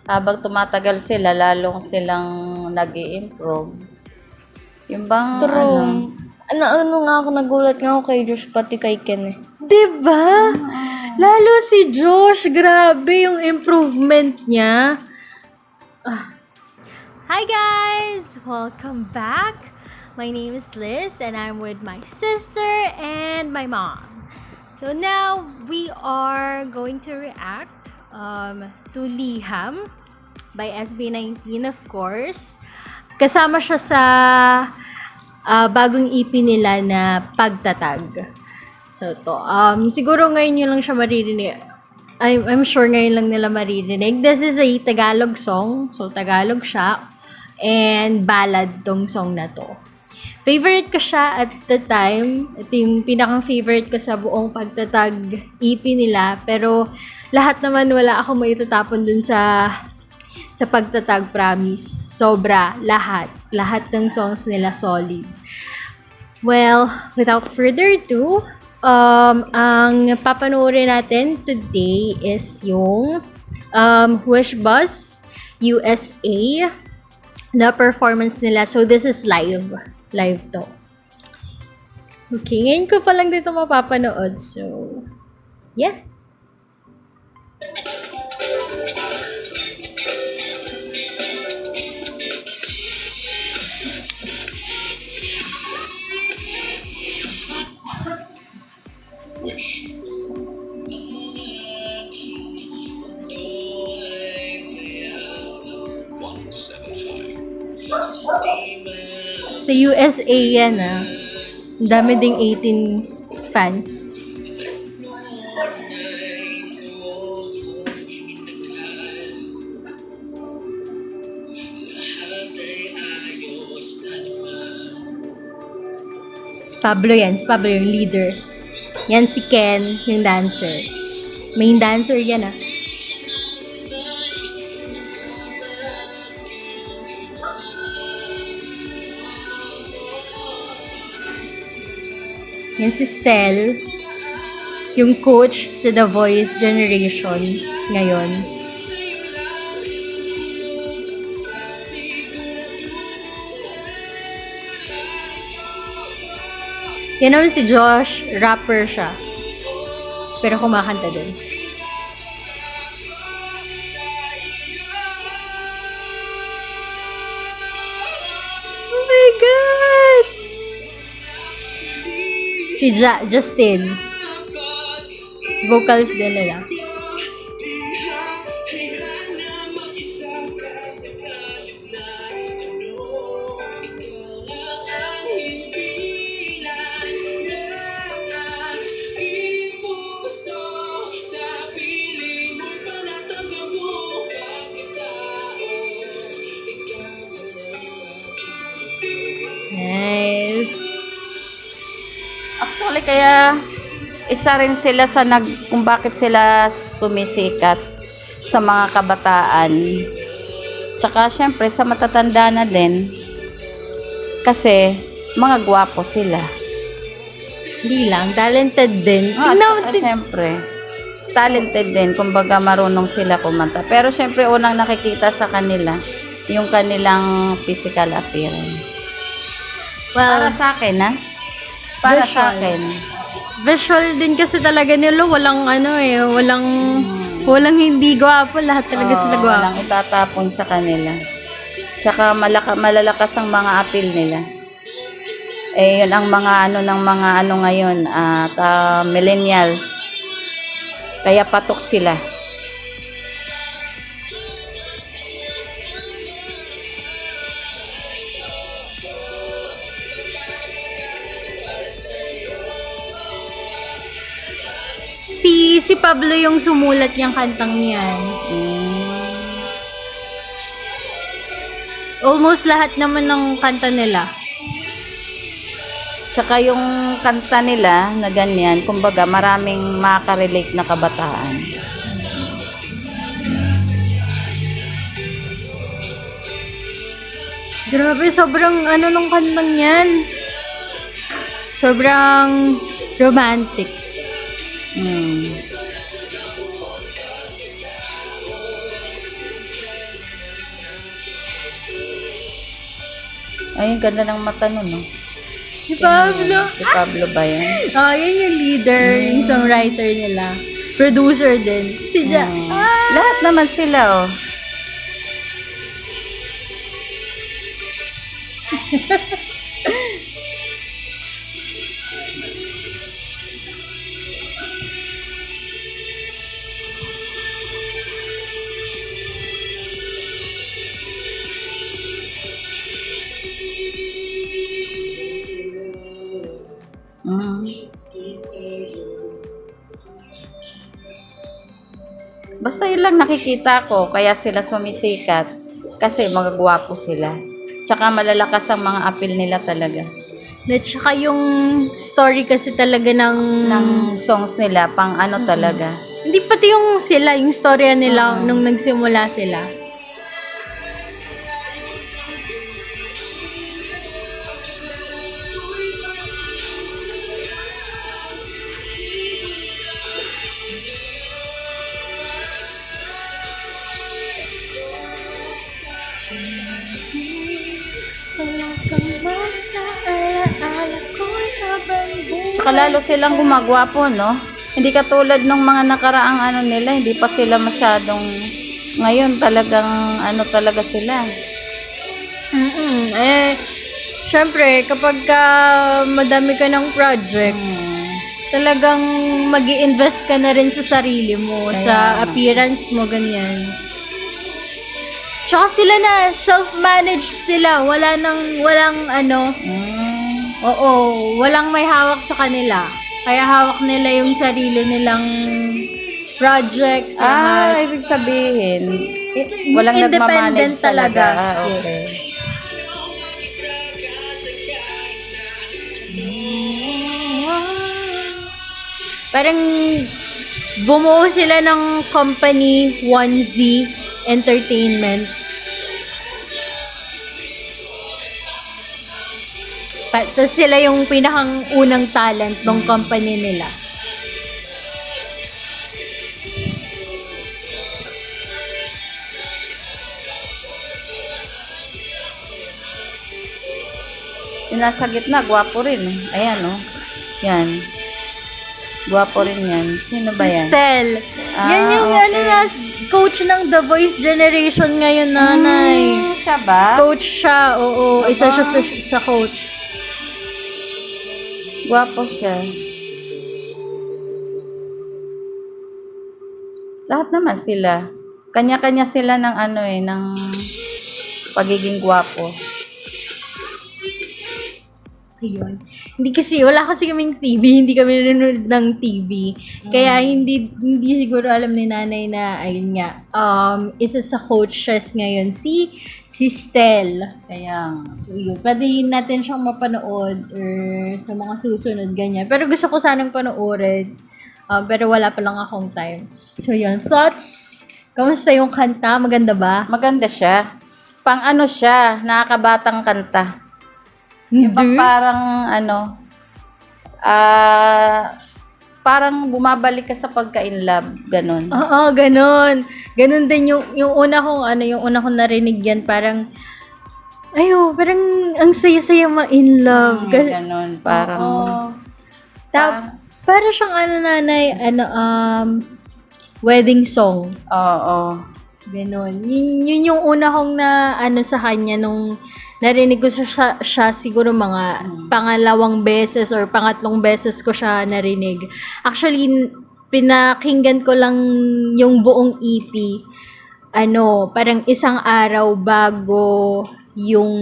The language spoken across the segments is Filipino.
habang tumatagal sila, lalong silang nag-i-improve. Yung bang True. Ano nga ako, nagulat nga ako kay Josh, pati kay Ken eh. Diba? Lalo si Josh, grabe yung improvement niya. Hi guys! Welcome back. My name is Liz and I'm with my sister and my mom. So now we are going to react to Liham by SB19, of course. Kasama siya sa bagong EP nila na Pagtatag. So to, siguro ngayon nyo lang siya maririnig. I'm sure ngayon lang nila maririnig. This is a Tagalog song. So Tagalog siya. And ballad tong song na to. Favorite ko siya at the time. Ito yung pinakang favorite ko sa buong Pagtatag EP nila. Pero lahat naman wala ako maitatapon dun sa Pagtatag, promise. Sobra, lahat. Lahat ng songs nila solid. Well, without further ado, ang papanoorin natin today is yung Wish Bus USA na performance nila. So, this is live. Live to. Okay, ngayon ko pa lang dito mapapanood. So, yeah. Wish. Sa USA yan ah. Ang dami ding 18 fans. Si Pablo yan. Si Pablo yung leader. Yan si Ken, yung dancer. Main dancer yan ah. Yan si Stel, yung coach sa The Voice Generations ngayon. Yan naman si Josh, rapper siya. Pero kumakanta din. Oh my God! Si Justin. Vocals din nila. Nice. Actually, kaya isa rin sila sa kung bakit sila sumisikat sa mga kabataan. Tsaka, syempre, sa matatanda na din. Kasi, mga gwapo sila. Hindi lang, talented din. Tsaka, syempre, talented din. Kumbaga, marunong sila kumanta. Pero, syempre, unang nakikita sa kanila, yung kanilang physical appearance. Para Well, sa akin, ha? Para visual. sa akin. Visual din kasi talaga nila. Walang walang hindi gwapo. Lahat talaga sila gwapo. Walang itatapon sa kanila. Tsaka malalakas ang mga appeal nila. Eh, yun ang mga ano ngayon, at millennials. Kaya patok sila. Si Pablo yung sumulat niyang kantang niyan. Almost lahat naman ng kanta nila. Tsaka yung kanta nila na ganyan, kumbaga maraming makaka-relate na kabataan. Grabe, sobrang ano nung kantang yan. Sobrang romantic. Ay, ganda ng mata nun, no? Si Pablo. Si Pablo ba yan? Yun yung leader, yung songwriter nila. Producer din. Si Ja. Lahat naman sila, oh. Mm. Basta yun lang nakikita ko, kaya sila sumisikat. Kasi magagwapo sila. Tsaka malalakas ang mga appeal nila talaga. At saka yung story kasi talaga Ng songs nila, pang ano talaga. Hindi pati yung sila, yung storya nila nung nagsimula sila. Tsaka lalo silang gumagwapo, no? Hindi katulad ng mga nakaraang ano nila, hindi pa sila masyadong, ngayon talagang ano talaga sila. Syempre, kapag madami ka ng projects, talagang mag invest ka na rin sa sarili mo, sa appearance mo, ganyan. Tsaka sila na, self-managed sila. Walang ano, walang may hawak sa kanila. Kaya hawak nila yung sarili nilang projects, lahat. Ibig sabihin, walang Independent nagmamanage talaga. Yes. Okay. Parang bumuo sila ng company 1Z Entertainment. Tapos sila yung pinakang unang talent ng company nila. Yung nasa gitna, gwapo rin. Ayan, oh. Yan. Gwapo rin yan. Sino ba yan? Stel. Yan yung okay. coach ng The Voice Generation ngayon, nanay. Siya ba? Coach siya, oo. Isa siya sa coach. Gwapo siya. Lahat naman sila. Kanya-kanya sila ng ano ng pagiging gwapo. Ayun. Hindi kasi, wala kasi kaming TV, hindi kami nanonood ng TV. Kaya hindi siguro alam ni nanay na, ayun nga, isa sa coaches ngayon, si Stel. Kaya, So yun, pwede natin siyang mapanood or sa mga susunod, ganyan. Pero gusto ko sanang panoorin, pero wala pa lang akong time. So yun, thoughts? Kamusta yung kanta? Maganda ba? maganda siya. Pang ano siya, nakakabatang kanta. Iba Hindi. parang ano, parang bumabalik ka sa pagka-in-love, ganun. Oo, ganun. Ganun din yung una kong narinig yan, parang parang ang saya-saya ma-in love. Ganun, parang, Para siyang nanay, wedding song. oo. Ganun. Yun yung una kong na sa kanya nung narinig ko siya siguro mga pangalawang beses or pangatlong beses ko siya narinig. Actually, pinakinggan ko lang yung buong EP. Parang isang araw bago yung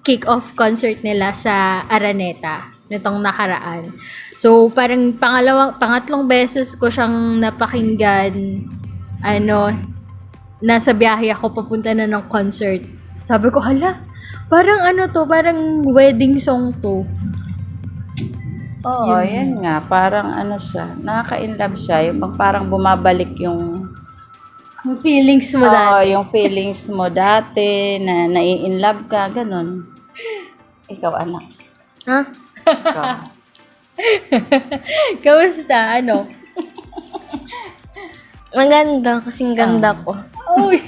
kick-off concert nila sa Araneta nitong nakaraan. So, parang pangatlong beses ko siyang napakinggan. Nasa biyahe ako papunta na ng concert. Sabi ko, hala, parang parang wedding song to. Oo, yan nga. Parang ano siya, nakaka-inlove siya. Yung parang bumabalik yung Yung feelings mo Oo, dati. yung feelings mo dati na nai-inlove ka, ganun. Ikaw, anak. Ha? Ikaw. Kamusta? Maganda, kasing ganda ko. Uy.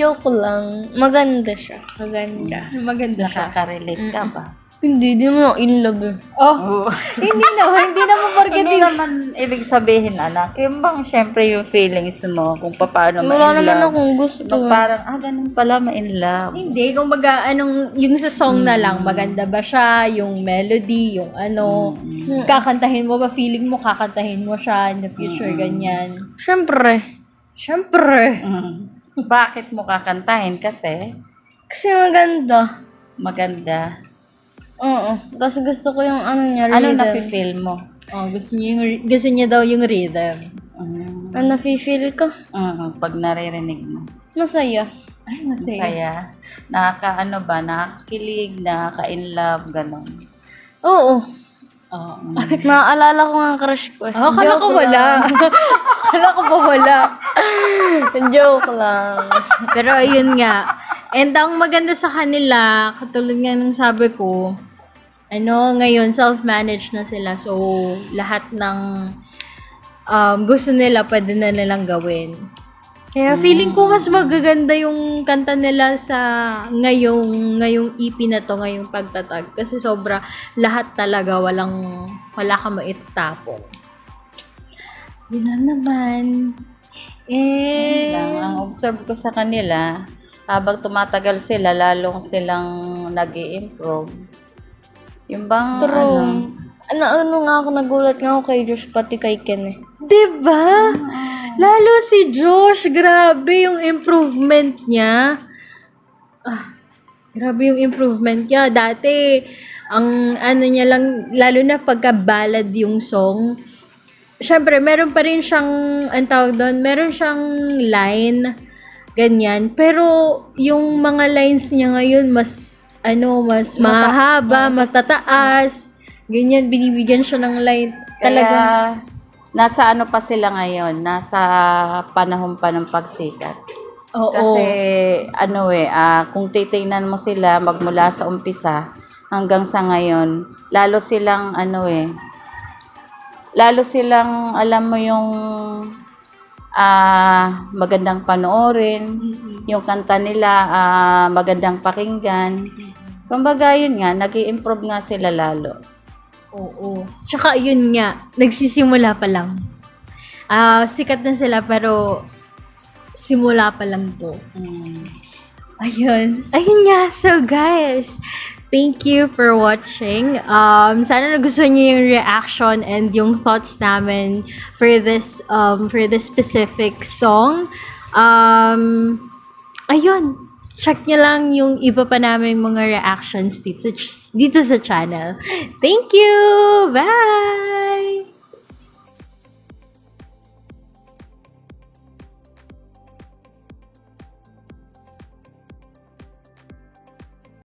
Joke lang. Maganda siya. Maganda. Maganda siya. Nakaka-relate ka ba? Hindi, di mo in love eh. Oh, hindi naman porket Hindi naman ibig sabihin, anak. Yung bang, syempre, yung feelings mo, kung paano Wala ma-in naman love. akong gusto. No, parang, ganun pala, ma-in love. Hindi, kumbaga, yung sa song na lang, maganda ba siya, yung melody, yung kakantahin mo ba, feeling mo, kakantahin mo siya in the future, ganyan. Siyempre. Siyempre. Bakit mo kakantahin? Kasi, Kasi maganda. maganda. Oo. Tapos gusto ko yung ano niya, Ano rhythm. nafe-feel mo? Oh, gusto niya daw yung rhythm. Ano nafe-feel ko? Pag naririnig mo. Masaya. Ay, masaya. Saya. Nakaka-ano ba? Nakakakilig, nakaka-in love, gano'n. Oo. Oh. Naaalala ko nga ang crush ko eh. Oh, akala ko wala. Akala ko ba wala? Joke lang. Pero ayun nga. And ang maganda sa kanila, katulad nga ng sabi ko, ngayon, self-managed na sila. So, lahat ng gusto nila, pwede na nilang gawin. Kaya feeling ko mas magaganda yung kanta nila sa ngayong EP na to, ngayong pagtatag. Kasi lahat talaga, wala ka maitatapon. Yun lang naman. Lang. Ang observe ko sa kanila, habang tumatagal sila, lalong silang nag-i-improve. Yung bang, True. Ano nga ako, nagulat nga ako kay Josh, pati kay Ken eh. Diba? Lalo si Josh, grabe yung improvement niya. Grabe yung improvement niya. Dati, ang niya lang, lalo na pagka-ballad yung song, syempre, meron pa rin siyang, ang tawag doon, meron siyang line, ganyan. Pero, yung mga lines niya ngayon, mas mahaba, mas tataas, ganyan, binibigyan siya ng line. Talagang, kaya, nasa ano pa sila ngayon? Nasa panahon pa ng pagsikat. oo. Kasi, kung titingnan mo sila magmula sa umpisa hanggang sa ngayon, lalo silang, alam mo yung magandang panoorin, yung kanta nila, magandang pakinggan. Kumbaga, yun nga, nag-i-improve nga sila lalo. Oo. Tsaka yun nga, nagsisimula pa lang. Sikat na sila pero simula pa lang to. Ayun. Ayun nga. So guys, thank you for watching. Sana nagustuhan niyo yung reaction and yung thoughts namin for this specific song. Ayun. Check niyo lang yung iba pa naming mga reactions dito sa channel. Thank you! Bye!